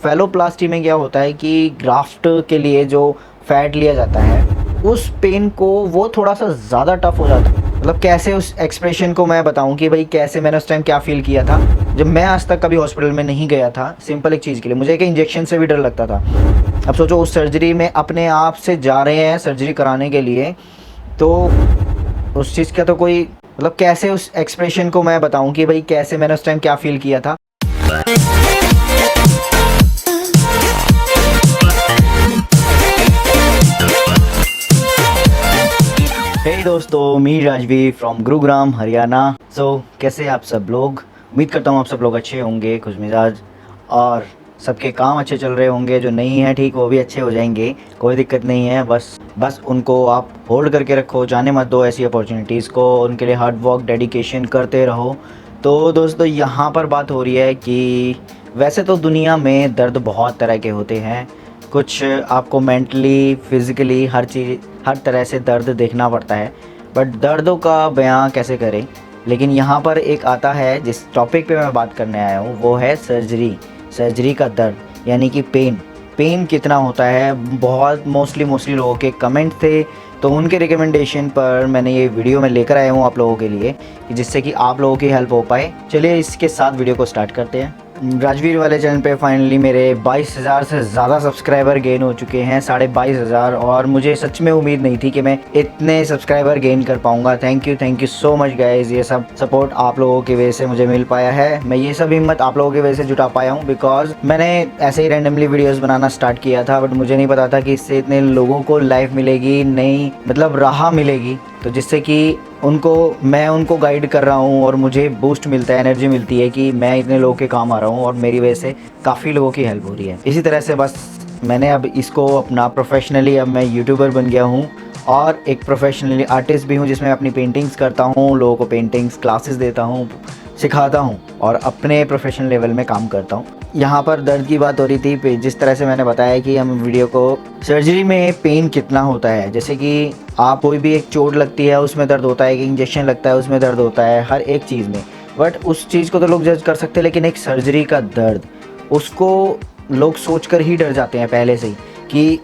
फेलोप्लास्टी में क्या होता है कि ग्राफ्ट के लिए जो फैट लिया जाता है उस पेन को वो थोड़ा सा ज़्यादा टफ हो जाता है। मतलब कैसे उस एक्सप्रेशन को मैं बताऊं कि भाई कैसे मैंने उस टाइम क्या फ़ील किया था जब मैं आज तक कभी हॉस्पिटल में नहीं गया था। सिंपल एक चीज़ के लिए मुझे एक इंजेक्शन से भी डर लगता था। अब सोचो उस सर्जरी में अपने आप से जा रहे हैं सर्जरी कराने के लिए, तो उस चीज़ का तो कोई मतलब कैसे उस एक्सप्रेशन को मैं बताऊं कि भाई कैसे मैंने उस टाइम क्या फ़ील किया था। हे दोस्तों, मी राजवीर फ्रॉम गुरुग्राम हरियाणा। कैसे आप सब लोग? उम्मीद करता हूँ आप सब लोग अच्छे होंगे, खुशमिजाज, और सबके काम अच्छे चल रहे होंगे। जो नहीं है ठीक वो भी अच्छे हो जाएंगे, कोई दिक्कत नहीं है। बस उनको आप होल्ड करके रखो, जाने मत दो ऐसी अपॉर्चुनिटीज़ को। उनके लिए हार्ड वर्क डेडिकेशन करते रहो। तो दोस्तों यहाँ पर बात हो रही है कि वैसे तो दुनिया में दर्द बहुत तरह के होते हैं। कुछ आपको मेंटली, फिज़िकली, हर तरह से दर्द देखना पड़ता है, बट दर्दों का बयां कैसे करें। लेकिन यहाँ पर एक आता है जिस टॉपिक पे मैं बात करने आया हूँ, वो है सर्जरी का दर्द, यानी कि पेन कितना होता है। बहुत मोस्टली लोगों के कमेंट थे, तो उनके रिकमेंडेशन पर मैंने ये वीडियो में लेकर आया हूँ आप लोगों के लिए, कि जिससे कि आप लोगों की हेल्प हो पाए। चलिए इसके साथ वीडियो को स्टार्ट करते हैं। राजवीर वाले चैनल पे फाइनली मेरे 22,000 से ज़्यादा सब्सक्राइबर गेन हो चुके हैं, 22,500, और मुझे सच में उम्मीद नहीं थी कि मैं इतने सब्सक्राइबर गेन कर पाऊँगा। Thank you so much guys. ये सब सपोर्ट आप लोगों की वजह से मुझे मिल पाया है। मैं ये सब हिम्मत आप लोगों की वजह से जुटा पाया हूँ, बिकॉज मैंने ऐसे ही रैंडमली वीडियोज़ बनाना स्टार्ट किया था, बट मुझे नहीं पता था कि इससे इतने लोगों को लाइफ मिलेगी, नई मतलब राह मिलेगी, तो जिससे कि मैं उनको गाइड कर रहा हूँ और मुझे बूस्ट मिलता है, एनर्जी मिलती है कि मैं इतने लोगों के काम आ रहा हूँ और मेरी वजह से काफ़ी लोगों की हेल्प हो रही है। इसी तरह से बस मैंने अब इसको अपना प्रोफेशनली, अब मैं यूट्यूबर बन गया हूँ और एक प्रोफेशनली आर्टिस्ट भी हूँ, जिसमें अपनी पेंटिंग्स करता हूँ, लोगों को पेंटिंग्स क्लासेस देता हूँ, सिखाता हूँ और अपने प्रोफेशनल लेवल में काम करता हूँ। यहाँ पर दर्द की बात हो रही थी, जिस तरह से मैंने बताया कि हम वीडियो को सर्जरी में पेन कितना होता है। जैसे कि आप कोई भी एक चोट लगती है उसमें दर्द होता है, एक इंजेक्शन लगता है उसमें दर्द होता है, हर एक चीज़ में। बट उस चीज़ को तो लोग जज कर सकते हैं, लेकिन एक सर्जरी का दर्द, उसको लोग सोच कर ही डर जाते हैं पहले से ही, कि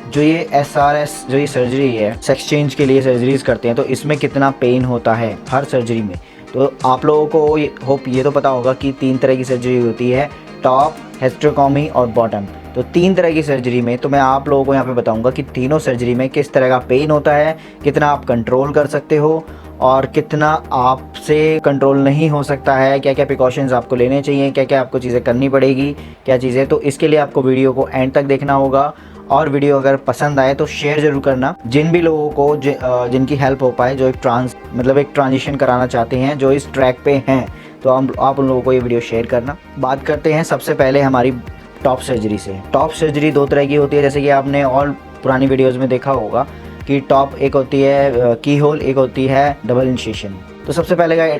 जो ये SRS जो ये सर्जरी है, सेक्स चेंज के लिए सर्जरीज करते हैं, तो इसमें कितना पेन होता है हर सर्जरी में। तो आप लोगों को होप ये तो पता होगा कि 3 तरह की सर्जरी होती है, टॉप, हिस्टेरेक्टोमी और बॉटम। तो 3 तरह की सर्जरी में तो मैं आप लोगों को यहाँ पे बताऊंगा कि तीनों सर्जरी में किस तरह का पेन होता है, कितना आप कंट्रोल कर सकते हो और कितना आपसे कंट्रोल नहीं हो सकता है, क्या क्या प्रिकॉशंस आपको लेने चाहिए, क्या क्या आपको चीज़ें करनी पड़ेगी, क्या चीज़ें। तो इसके लिए आपको वीडियो को एंड तक देखना होगा, और वीडियो अगर पसंद आए तो शेयर ज़रूर करना जिन भी लोगों को जिनकी हेल्प हो पाए, जो एक ट्रांजिशन कराना चाहते हैं, जो इस ट्रैक पे हैं, तो आप उन लोगों को ये वीडियो शेयर करना। बात करते हैं सबसे पहले हमारी टॉप सर्जरी से। टॉप सर्जरी 2 तरह की होती है, जैसे कि आपने और पुरानी वीडियोज़ में देखा होगा कि टॉप एक होती है की होल, एक होती है डबल इंसिशन। तो सबसे पहले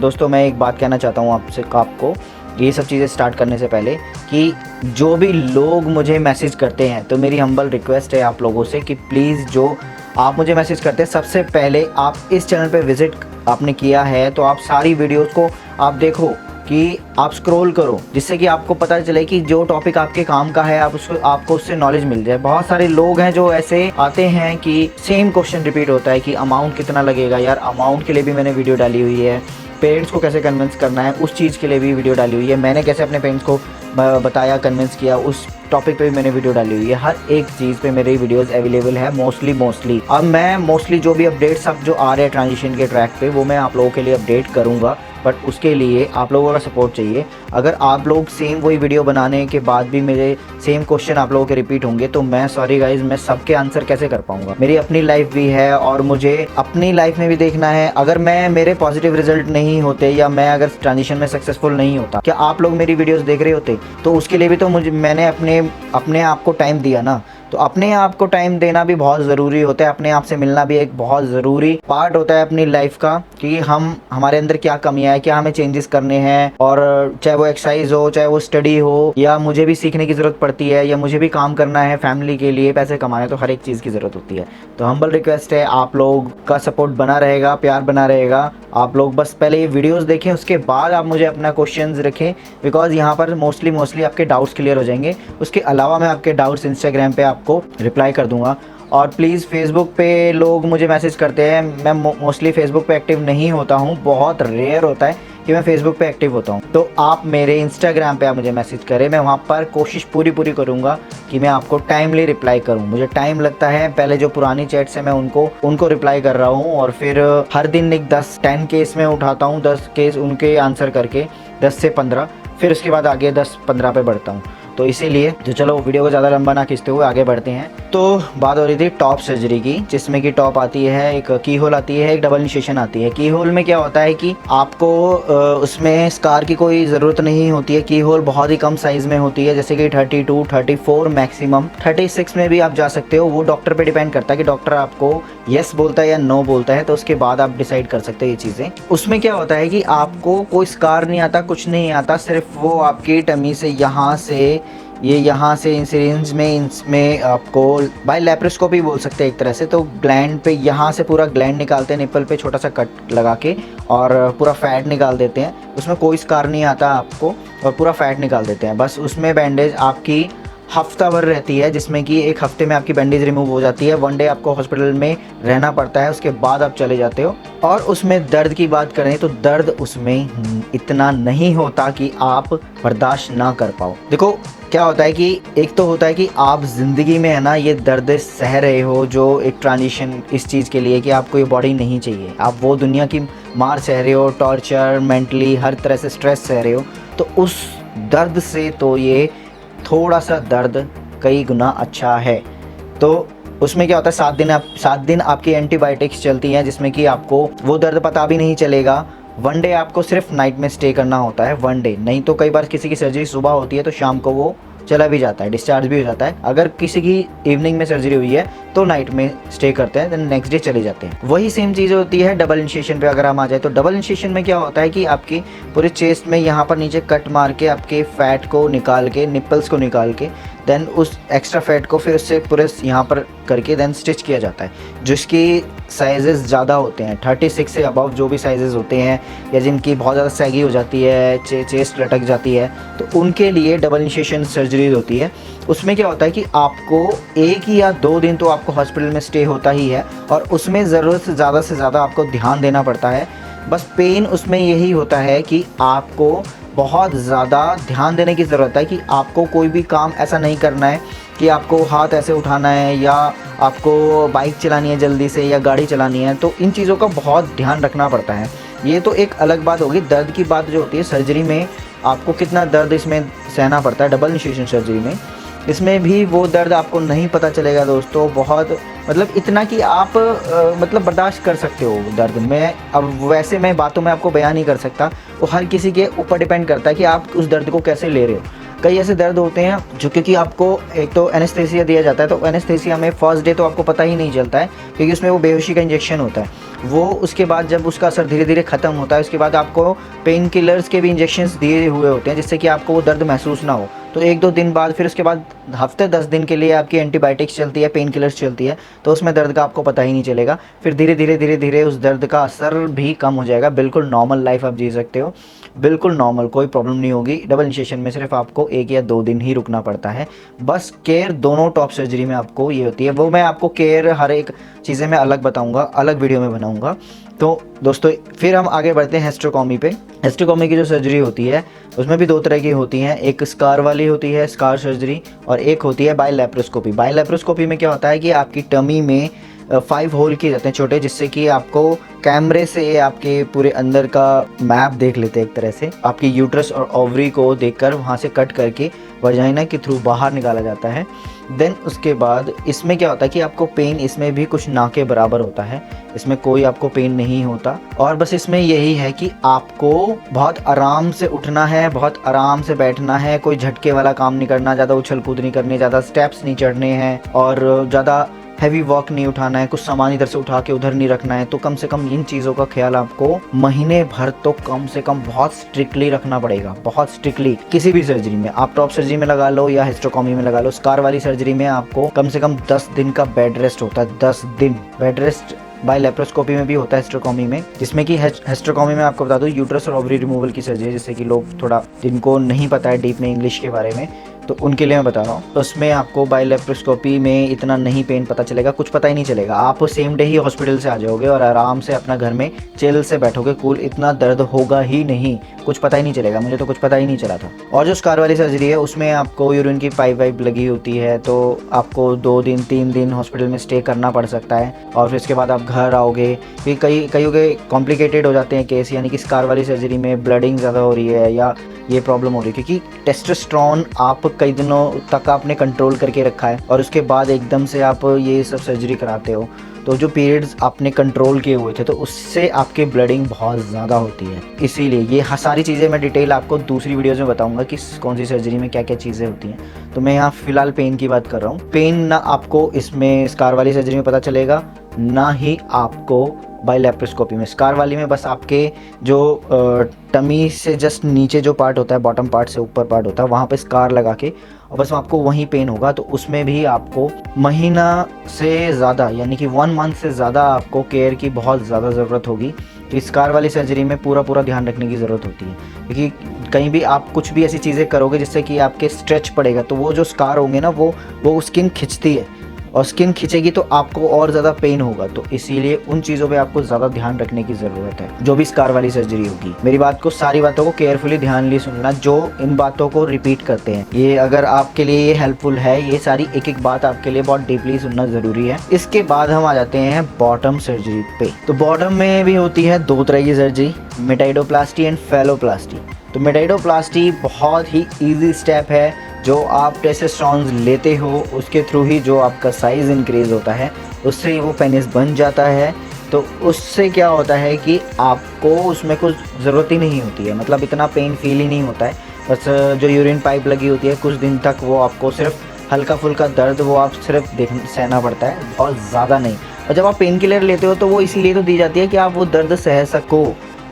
दोस्तों मैं एक बात कहना चाहता हूँ आपको ये सब चीज़ें स्टार्ट करने से पहले, कि जो भी लोग मुझे मैसेज करते हैं, तो मेरी हम्बल रिक्वेस्ट है आप लोगों से कि प्लीज़ जो आप मुझे मैसेज करते हैं, सबसे पहले आप इस चैनल पे विज़िट आपने किया है तो आप सारी वीडियोस को आप देखो, कि आप स्क्रॉल करो, जिससे कि आपको पता चले कि जो टॉपिक आपके काम का है आपको उससे नॉलेज मिल जाए। बहुत सारे लोग हैं जो ऐसे आते हैं कि सेम क्वेश्चन रिपीट होता है कि अमाउंट कितना लगेगा। यार अमाउंट के लिए भी मैंने वीडियो डाली हुई है, पेरेंट्स को कैसे कन्विंस करना है उस चीज़ के लिए भी वीडियो डाली हुई है, मैंने कैसे अपने पेरेंट्स को बताया, कन्विंस किया, उस टॉपिक पे भी मैंने वीडियो डाली हुई है। हर एक चीज़ पे मेरी वीडियोस अवेलेबल है मोस्टली। अब मैं मोस्टली जो भी अपडेट्स अब जो आ रहे हैं ट्रांजिशन के ट्रैक पे, वो मैं आप लोगों के लिए अपडेट करूँगा, बट उसके लिए आप लोगों का सपोर्ट चाहिए। अगर आप लोग सेम वही वीडियो बनाने के बाद भी मेरे सेम क्वेश्चन आप लोगों के रिपीट होंगे, तो मैं सॉरी गाइज, मैं सबके आंसर कैसे कर पाऊँगा। मेरी अपनी लाइफ भी है और मुझे अपनी लाइफ में भी देखना है। अगर मेरे पॉजिटिव रिजल्ट नहीं होते, या मैं अगर ट्रांजिशन में सक्सेसफुल नहीं होता, क्या आप लोग मेरी वीडियोज़ देख रहे होते? तो उसके लिए भी तो मैंने अपने आप को टाइम दिया ना। तो अपने आप को टाइम देना भी बहुत ज़रूरी होता है, अपने आप से मिलना भी एक बहुत ज़रूरी पार्ट होता है अपनी लाइफ का, कि हम हमारे अंदर क्या कमियां है, क्या हमें चेंजेस करने हैं। और चाहे वो एक्सरसाइज हो, चाहे वो स्टडी हो, या मुझे भी सीखने की ज़रूरत पड़ती है, या मुझे भी काम करना है फैमिली के लिए, पैसे कमाने, तो हर एक चीज़ की ज़रूरत होती है। तो हम्बल रिक्वेस्ट है, आप लोग का सपोर्ट बना रहेगा, प्यार बना रहेगा। आप लोग बस पहले ये वीडियोस देखें, उसके बाद आप मुझे अपना क्वेश्चंस रखें, बिकॉज यहाँ पर मोस्टली आपके डाउट्स क्लियर हो जाएंगे। उसके अलावा मैं आपके डाउट्स इंस्टाग्राम पे आपको रिप्लाई कर दूंगा। और प्लीज़ फेसबुक पे लोग मुझे मैसेज करते हैं, मैं मोस्टली फेसबुक पे एक्टिव नहीं होता हूँ, बहुत रेयर होता है कि मैं फेसबुक पे एक्टिव होता हूँ। तो आप मेरे इंस्टाग्राम पे आप मुझे मैसेज करें, मैं वहाँ पर कोशिश पूरी करूँगा कि मैं आपको टाइमली रिप्लाई करूँ। मुझे टाइम लगता है, पहले जो पुरानी चैट्स है मैं उनको रिप्लाई कर रहा हूँ, और फिर हर दिन एक 10 केस में उठाता हूँ, 10 केस उनके आंसर करके, 10 से 15, फिर उसके बाद आगे 10-15 पे बढ़ता हूँ। तो इसीलिए तो चलो वीडियो को ज़्यादा लंबा ना खींचते हुए आगे बढ़ते हैं। तो बात हो रही थी टॉप सर्जरी की, जिसमें कि टॉप आती है, एक की होल आती है, एक डबल इनिशिएशन आती है। की होल में क्या होता है कि आपको उसमें स्कार की कोई ज़रूरत नहीं होती है। की होल बहुत ही कम साइज़ में होती है, जैसे कि 32, 34, मैक्सिमम 36 में भी आप जा सकते हो। वो डॉक्टर पे डिपेंड करता है कि डॉक्टर आपको येस बोलता है या नो बोलता है, तो उसके बाद आप डिसाइड कर सकते हो ये चीज़ें। उसमें क्या होता है कि आपको कोई स्कार नहीं आता, कुछ नहीं आता, सिर्फ वो आपकी टमी से यहाँ से इन सिरिंज में इसमें आपको बाय लैप्रोस्कोपी बोल सकते हैं एक तरह से। तो ग्लैंड पे यहाँ से पूरा ग्लैंड निकालते हैं, निपल पे छोटा सा कट लगा के, और पूरा फैट निकाल देते हैं। उसमें कोई स्कार नहीं आता आपको, और पूरा फैट निकाल देते हैं। बस उसमें बैंडेज आपकी हफ्ता भर रहती है, जिसमें कि एक हफ्ते में आपकी बैंडेज रिमूव हो जाती है। 1 डे आपको हॉस्पिटल में रहना पड़ता है, उसके बाद आप चले जाते हो। और उसमें दर्द की बात करें तो दर्द उसमें इतना नहीं होता कि आप बर्दाश्त ना कर पाओ। देखो क्या होता है कि एक तो होता है कि आप ज़िंदगी में है ना ये दर्द सह रहे हो, जो एक ट्रांजिशन इस चीज़ के लिए कि आपको ये बॉडी नहीं चाहिए, आप वो दुनिया की मार सह रहे हो, टॉर्चर, मेंटली हर तरह से स्ट्रेस सह रहे हो। तो उस दर्द से तो ये थोड़ा सा दर्द कई गुना अच्छा है। तो उसमें क्या होता है, 7 दिन आपकी एंटीबायोटिक्स चलती हैं, जिसमें कि आपको वो दर्द पता भी नहीं चलेगा। 1 डे आपको सिर्फ नाइट में स्टे करना होता है, 1 डे। नहीं तो कई बार किसी की सर्जरी सुबह होती है तो शाम को वो चला भी जाता है, डिस्चार्ज भी हो जाता है। अगर किसी की इवनिंग में सर्जरी हुई है तो नाइट में स्टे करते हैं, देन नेक्स्ट डे चले जाते हैं। वही सेम चीज़ होती है डबल इनिशिएशन पे। अगर हम आ जाए तो डबल इनिशिएशन में क्या होता है कि आपकी पूरे चेस्ट में यहाँ पर नीचे कट मार के आपके फैट को निकाल के, निपल्स को निकाल के, देन उस एक्स्ट्रा फैट को फिर उससे पूरे यहाँ पर करके देन स्टिच किया जाता है, जिसकी साइजेस ज़्यादा होते हैं। 36 से अबव जो भी साइजेस होते हैं, या जिनकी बहुत ज़्यादा सैगी हो जाती है, चेस्ट लटक जाती है, तो उनके लिए डबल इनिशिएशन सर्जरी होती है। उसमें क्या होता है कि आपको 1 या 2 दिन तो आपको हॉस्पिटल में स्टे होता ही है, और उसमें ज़रूरत से ज़्यादा आपको ध्यान देना पड़ता है। बस पेन उसमें यही होता है कि आपको बहुत ज़्यादा ध्यान देने की ज़रूरत है कि आपको कोई भी काम ऐसा नहीं करना है कि आपको हाथ ऐसे उठाना है, या आपको बाइक चलानी है जल्दी से, या गाड़ी चलानी है। तो इन चीज़ों का बहुत ध्यान रखना पड़ता है। ये तो एक अलग बात होगी। दर्द की बात जो होती है सर्जरी में, आपको कितना दर्द इसमें सहना पड़ता है डबल इनिशिएशन सर्जरी में, इसमें भी वो दर्द आपको नहीं पता चलेगा दोस्तों। बहुत मतलब इतना कि आप मतलब बर्दाश्त कर सकते हो दर्द में। अब वैसे मैं बातों में आपको बयान नहीं कर सकता, वो हर किसी के ऊपर डिपेंड करता है कि आप उस दर्द को कैसे ले रहे हो। कई ऐसे दर्द होते हैं जो, क्योंकि आपको एक तो एनेस्थेसिया दिया जाता है, तो एनेस्थेसिया में फर्स्ट डे तो आपको पता ही नहीं चलता है, क्योंकि उसमें वो बेहोशी का इंजेक्शन होता है। वो उसके बाद जब उसका असर धीरे धीरे ख़त्म होता है, उसके बाद आपको पेन किलर्स के भी इंजेक्शंस दिए हुए होते हैं, जिससे कि आपको वो दर्द महसूस ना हो। तो 1-2 दिन बाद फिर उसके बाद हफ्ते 10 दिन के लिए आपकी एंटीबायोटिक्स चलती है, पेन किलर्स चलती है, तो उसमें दर्द का आपको पता ही नहीं चलेगा। फिर धीरे धीरे उस दर्द का असर भी कम हो जाएगा। बिल्कुल नॉर्मल लाइफ आप जी सकते हो, बिल्कुल नॉर्मल, कोई प्रॉब्लम नहीं होगी। डबल इनिशिएशन में सिर्फ आपको 1 या 2 दिन ही रुकना पड़ता है। बस केयर दोनों टॉप सर्जरी में आपको ये होती है। वो मैं आपको केयर हर एक चीज़ें मैं अलग बताऊँगा, अलग वीडियो में बनाऊँगा। तो दोस्तों फिर हम आगे बढ़ते हैं हिस्टेरोटॉमी पे। हिस्टेरोटॉमी की जो सर्जरी होती है उसमें भी 2 तरह की होती हैं। एक स्कार वाली होती है, स्कार सर्जरी, और एक होती है बाय लैप्रोस्कोपी। बाय लैप्रोस्कोपी में क्या होता है कि आपकी टमी में 5 होल किए जाते हैं छोटे, जिससे कि आपको कैमरे से आपके पूरे अंदर का मैप देख लेते हैं। एक तरह से आपके यूट्रस और ओवरी को देखकर वहाँ से कट करके वजाइना के थ्रू बाहर निकाला जाता है। देन उसके बाद इसमें क्या होता है कि आपको पेन इसमें भी कुछ ना के बराबर होता है, इसमें कोई आपको पेन नहीं होता। और बस इसमें यही है कि आपको बहुत आराम से उठना है, बहुत आराम से बैठना है, कोई झटके वाला काम नहीं करना, ज़्यादा उछल कूद नहीं करनी, ज़्यादा स्टेप्स नहीं चढ़ने हैं और ज़्यादा हैवी वॉक नहीं उठाना है, कुछ सामान इधर से उठा के उधर नहीं रखना है। तो कम से कम इन चीज़ों का ख्याल आपको महीने भर तो कम से कम बहुत स्ट्रिक्टली रखना पड़ेगा, बहुत स्ट्रिक्टली। किसी भी सर्जरी में, आप टॉप सर्जरी में लगा लो या हिस्टेरोटॉमी में लगा लो, स्कार वाली सर्जरी में आपको कम से कम 10 दिन का बेड रेस्ट होता है। 10 दिन बेड रेस्ट बाय लेप्रोस्कोपी में भी होता है हिस्टेरोटॉमी में, जिसमें कि हिस्टेरोटॉमी में आपको बता दूं यूट्रस और ओवरी रिमूवल की सर्जरी है, जिससे कि लोग थोड़ा जिनको नहीं पता है डीप में इंग्लिश के बारे में, तो उनके लिए मैं बता रहा हूँ। उसमें आपको बाय लेप्रोस्कोपी में इतना नहीं पेन पता चलेगा, कुछ पता ही नहीं चलेगा। आप सेम डे ही हॉस्पिटल से आ जाओगे और आराम से अपना घर में चिल से बैठोगे, कूल, इतना दर्द होगा ही नहीं, कुछ पता ही नहीं चलेगा। मुझे तो कुछ पता ही नहीं चला था। और जो स्कार वाली सर्जरी है उसमें आपको यूरिन की पाइप वाइप लगी होती है, तो आपको 2 दिन 3 दिन हॉस्पिटल में स्टे करना पड़ सकता है और फिर इसके बाद आप घर आओगे। फिर कईयों के कॉम्प्लिकेटेड हो जाते हैं केस, यानी कि स्कार वाली सर्जरी में ब्लडिंग ज़्यादा हो रही है या ये प्रॉब्लम हो रही है, क्योंकि टेस्टोस्टेरोन आप कई दिनों तक आपने कंट्रोल करके रखा है और उसके बाद एकदम से आप ये सब सर्जरी कराते हो, तो जो पीरियड्स आपने कंट्रोल किए हुए थे तो उससे आपकी ब्लडिंग बहुत ज़्यादा होती है। इसीलिए ये सारी चीज़ें मैं डिटेल आपको दूसरी वीडियोज़ में बताऊंगा कि कौन सी सर्जरी में क्या क्या चीज़ें होती हैं। तो मैं यहाँ फ़िलहाल पेन की बात कर रहा हूँ। पेन ना आपको इसमें स्कार वाली सर्जरी में पता चलेगा, ना ही आपको बाय लेप्रोस्कोपी में। स्कार वाली में बस आपके जो टमी से जस्ट नीचे जो पार्ट होता है, बॉटम पार्ट से ऊपर पार्ट होता है, वहाँ पे स्कार लगा के और बस आपको वहीं पेन होगा। तो उसमें भी आपको महीना से ज़्यादा, यानी कि 1 मंथ से ज़्यादा आपको केयर की बहुत ज़्यादा ज़रूरत होगी। तो स्कार वाली सर्जरी में पूरा ध्यान रखने की ज़रूरत होती है, क्योंकि कहीं भी आप कुछ भी ऐसी चीज़ें करोगे जिससे कि आपके स्ट्रेच पड़ेगा, तो वो जो स्कार होंगे ना वो स्किन खिंचती है और स्किन खिंचेगी तो आपको और ज़्यादा पेन होगा। तो इसीलिए उन चीज़ों पे आपको ज़्यादा ध्यान रखने की ज़रूरत है जो भी स्कार वाली सर्जरी होगी। मेरी बात को, सारी बातों को केयरफुली ध्यान लिए सुनना, जो इन बातों को रिपीट करते हैं। ये अगर आपके लिए ये हेल्पफुल है, ये सारी एक एक बात आपके लिए बहुत डीपली सुनना ज़रूरी है। इसके बाद हम आ जाते हैं बॉटम सर्जरी पे। तो बॉटम में भी होती है 2 तरह की सर्जरी, मेटाइडोप्लास्टी एंड फेलोप्लास्टी। तो मेटाइडोप्लास्टी बहुत ही ईजी स्टेप है, जो आप टेस्टोस्टेरोन लेते हो उसके थ्रू ही जो आपका साइज़ इंक्रीज़ होता है, उससे वो पेनिस बन जाता है। तो उससे क्या होता है कि आपको उसमें कुछ ज़रूरत ही नहीं होती है, मतलब इतना पेन फील ही नहीं होता है। बस जो यूरिन पाइप लगी होती है कुछ दिन तक, वो आपको सिर्फ हल्का फुल्का दर्द वो आप सिर्फ सहना पड़ता है, बहुत ज़्यादा नहीं। और जब आप पेन किलर लेते हो तो वो इसीलिए तो दी जाती है कि आप वो दर्द सह सको,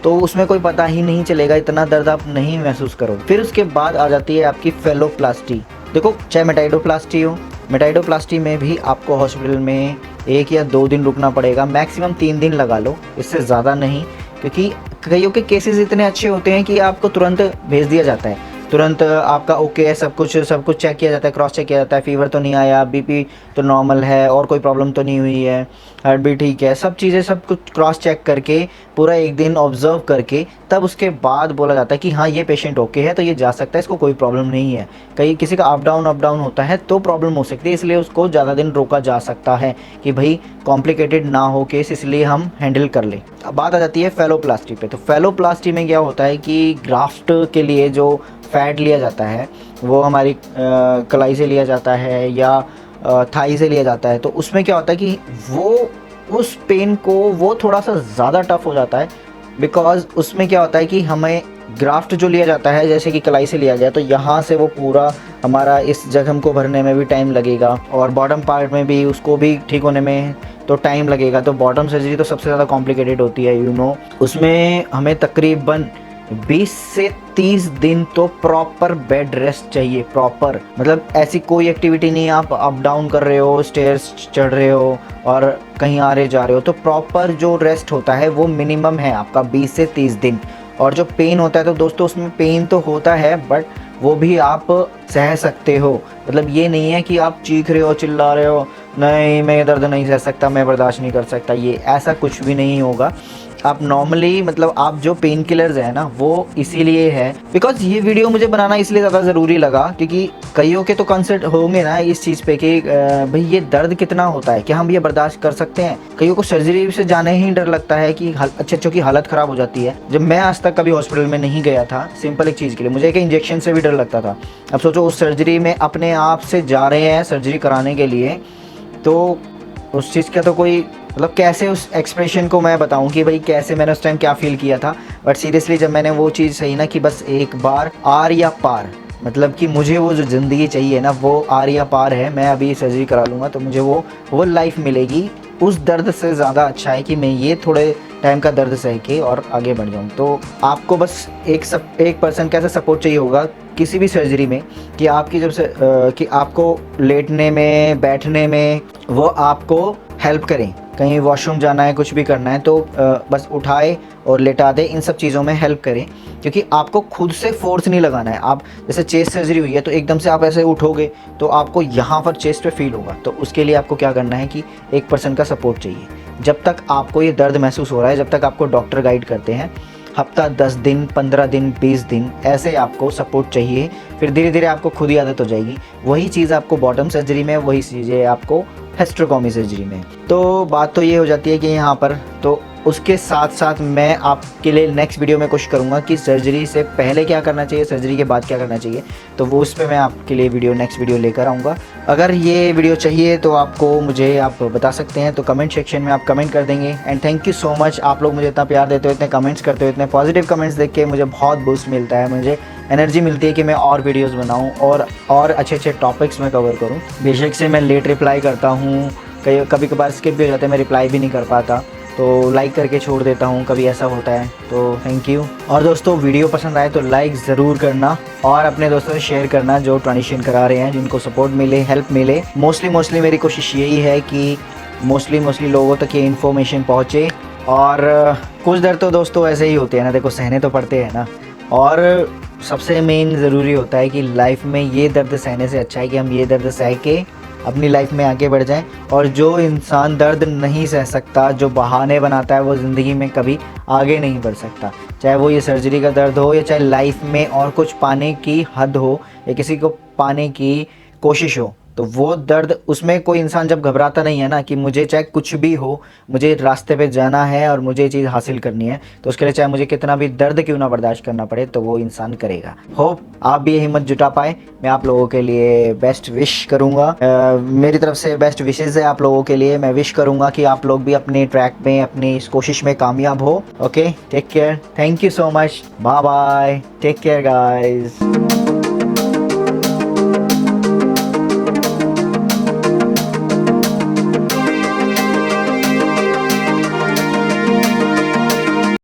तो उसमें कोई पता ही नहीं चलेगा, इतना दर्द आप नहीं महसूस करोगे। फिर उसके बाद आ जाती है आपकी फेलोप्लास्टी। देखो, चाहे मेटाइडोप्लास्टी हो, मेटाइडोप्लास्टी में भी आपको हॉस्पिटल में 1 या 2 दिन रुकना पड़ेगा, मैक्सिमम 3 दिन लगा लो, इससे ज़्यादा नहीं, क्योंकि कईयों के केसेस इतने अच्छे होते हैं कि आपको तुरंत भेज दिया जाता है, तुरंत आपका ओके है, सब कुछ चेक किया जाता है, क्रॉस चेक किया जाता है, फीवर तो नहीं आया, बीपी तो नॉर्मल है और कोई प्रॉब्लम तो नहीं हुई है, हार्ट भी ठीक है, सब चीज़ें सब कुछ क्रॉस चेक करके पूरा 1 दिन ऑब्जर्व करके तब उसके बाद बोला जाता है कि हाँ ये पेशेंट ओके है, तो ये जा सकता है, इसको कोई प्रॉब्लम नहीं है। कहीं किसी का अप डाउन होता है तो प्रॉब्लम हो सकती है, इसलिए उसको ज़्यादा दिन रोका जा सकता है कि भाई कॉम्प्लिकेटेड ना हो केस, इसलिए हम हैंडल कर लें। अब बात आ जाती है फेलोप्लास्टी पे। तो फेलोप्लास्टी में क्या होता है कि ग्राफ्ट के लिए जो फैट लिया जाता है वो हमारी कलाई से लिया जाता है या थाई से लिया जाता है। तो उसमें क्या होता है कि वो उस पेन को वो थोड़ा सा ज़्यादा टफ हो जाता है, बिकॉज उसमें क्या होता है कि हमें ग्राफ्ट जो लिया जाता है, जैसे कि कलाई से लिया गया, तो यहाँ से वो पूरा हमारा इस जख्म को भरने में भी टाइम लगेगा और बॉटम पार्ट में भी उसको भी ठीक होने में तो टाइम लगेगा। तो बॉटम सर्जरी तो सबसे ज़्यादा कॉम्प्लिकेटेड होती है, उसमें हमें तकरीबन 20 से 30 दिन तो प्रॉपर बेड रेस्ट चाहिए। प्रॉपर मतलब ऐसी कोई एक्टिविटी नहीं, आप अप डाउन कर रहे हो, स्टेयर्स चढ़ रहे हो और कहीं आ रहे जा रहे हो, तो प्रॉपर जो रेस्ट होता है वो मिनिमम है आपका 20 से 30 दिन। और जो पेन होता है तो दोस्तों उसमें पेन तो होता है, बट वो भी आप सह सकते हो। मतलब ये नहीं है कि आप चीख रहे हो, चिल्ला रहे हो, नहीं मैं दर्द नहीं सह सकता, मैं बर्दाश्त नहीं कर सकता, ये ऐसा कुछ भी नहीं होगा। आप नॉर्मली मतलब आप जो पेन किलर्स है ना वो इसीलिए है, बिकॉज ये वीडियो मुझे बनाना इसलिए ज़्यादा ज़रूरी लगा क्योंकि कईयों के तो कंसर्ट होंगे ना इस चीज़ पे कि भाई ये दर्द कितना होता है, क्या हम ये बर्दाश्त कर सकते हैं। कईयों को सर्जरी से जाने ही डर लगता है कि अच्छे की हालत ख़राब हो जाती है। जब मैं आज तक कभी हॉस्पिटल में नहीं गया था सिंपल एक चीज़ के लिए, मुझे एक इंजेक्शन से भी डर लगता था। अब सोचो उस सर्जरी में अपने आप से जा रहे हैं सर्जरी कराने के लिए, तो उस चीज़ का तो कोई मतलब कैसे उस एक्सप्रेशन को मैं बताऊं कि भाई कैसे मैंने उस टाइम क्या फ़ील किया था। बट सीरियसली जब मैंने वो चीज़ सही ना कि बस एक बार आर या पार, मतलब कि मुझे वो जो ज़िंदगी चाहिए ना वो आर या पार है, मैं अभी सर्जरी करा लूँगा तो मुझे वो लाइफ मिलेगी। उस दर्द से ज़्यादा अच्छा है कि मैं ये थोड़े टाइम का दर्द सह के और आगे बढ़ जाऊँ। तो आपको बस एक पर्सन कैसे सपोर्ट चाहिए होगा किसी भी सर्जरी में कि आपकी जब से कि आपको लेटने में बैठने में वो आपको हेल्प करें। कहीं वॉशरूम जाना है कुछ भी करना है तो बस उठाए और लेटा दे, इन सब चीज़ों में हेल्प करें क्योंकि आपको खुद से फोर्स नहीं लगाना है। आप जैसे चेस्ट सर्जरी हुई है तो एकदम से आप ऐसे उठोगे तो आपको यहाँ पर चेस्ट पे फील होगा, तो उसके लिए आपको क्या करना है कि एक पर्सन का सपोर्ट चाहिए। जब तक आपको ये दर्द महसूस हो रहा है, जब तक आपको डॉक्टर गाइड करते हैं, हफ्ता 10 दिन 15 दिन 20 दिन ऐसे आपको सपोर्ट चाहिए, फिर धीरे धीरे आपको खुद ही आदत हो जाएगी। वही चीज़ आपको बॉटम सर्जरी में, वही चीज़ें आपको हेस्ट्रोकॉमी सर्जरी में। तो बात तो ये हो जाती है कि यहाँ पर तो उसके साथ साथ मैं आपके लिए नेक्स्ट वीडियो में कोशिश करूँगा कि सर्जरी से पहले क्या करना चाहिए, सर्जरी के बाद क्या करना चाहिए, तो वो उस पर मैं आपके लिए नेक्स्ट वीडियो लेकर आऊँगा। अगर ये वीडियो चाहिए तो आपको मुझे आप बता सकते हैं, तो कमेंट सेक्शन में आप कमेंट कर देंगे। And thank you so much, आप लोग मुझे इतना प्यार देते हो, इतने कमेंट्स करते हो, इतने पॉजिटिव कमेंट्स देख के मुझे बहुत बूस्ट मिलता है, मुझे एनर्जी मिलती है कि मैं और वीडियोज़ बनाऊँ और अच्छे टॉपिक्स में कवर करूँ। बेशक से मैं लेट रिप्लाई करता हूँ, कभी कभार स्किप भी हो जाता है, मैं रिप्लाई भी नहीं कर पाता, तो लाइक करके छोड़ देता हूँ, कभी ऐसा होता है, तो थैंक यू। और दोस्तों वीडियो पसंद आए तो लाइक ज़रूर करना और अपने दोस्तों से शेयर करना जो ट्रांजिशन करा रहे हैं, जिनको सपोर्ट मिले, हेल्प मिले। मोस्टली मेरी कोशिश यही है कि मोस्टली लोगों तक ये इन्फॉर्मेशन पहुँचे। और कुछ दर्द तो दोस्तों ऐसे ही होते हैं ना, देखो सहने तो पड़ते हैं ना। और सबसे मेन ज़रूरी होता है कि लाइफ में ये दर्द सहने से अच्छा है कि हम ये दर्द सह के अपनी लाइफ में आगे बढ़ जाएं। और जो इंसान दर्द नहीं सह सकता, जो बहाने बनाता है, वो ज़िंदगी में कभी आगे नहीं बढ़ सकता। चाहे वो ये सर्जरी का दर्द हो या चाहे लाइफ में और कुछ पाने की हद हो या किसी को पाने की कोशिश हो, तो वो दर्द, उसमें कोई इंसान जब घबराता नहीं है ना कि मुझे चाहे कुछ भी हो, मुझे रास्ते पे जाना है और मुझे ये चीज़ हासिल करनी है, तो उसके लिए चाहे मुझे कितना भी दर्द क्यों ना बर्दाश्त करना पड़े, तो वो इंसान करेगा। होप आप भी ये हिम्मत जुटा पाए। मैं आप लोगों के लिए बेस्ट विश करूँगा, मेरी तरफ से बेस्ट विशेज़ है आप लोगों के लिए। मैं विश करूँगा कि आप लोग भी अपने ट्रैक में, अपनी इस कोशिश में कामयाब हो। Okay, take care, thank you so much, bye bye, take care guys.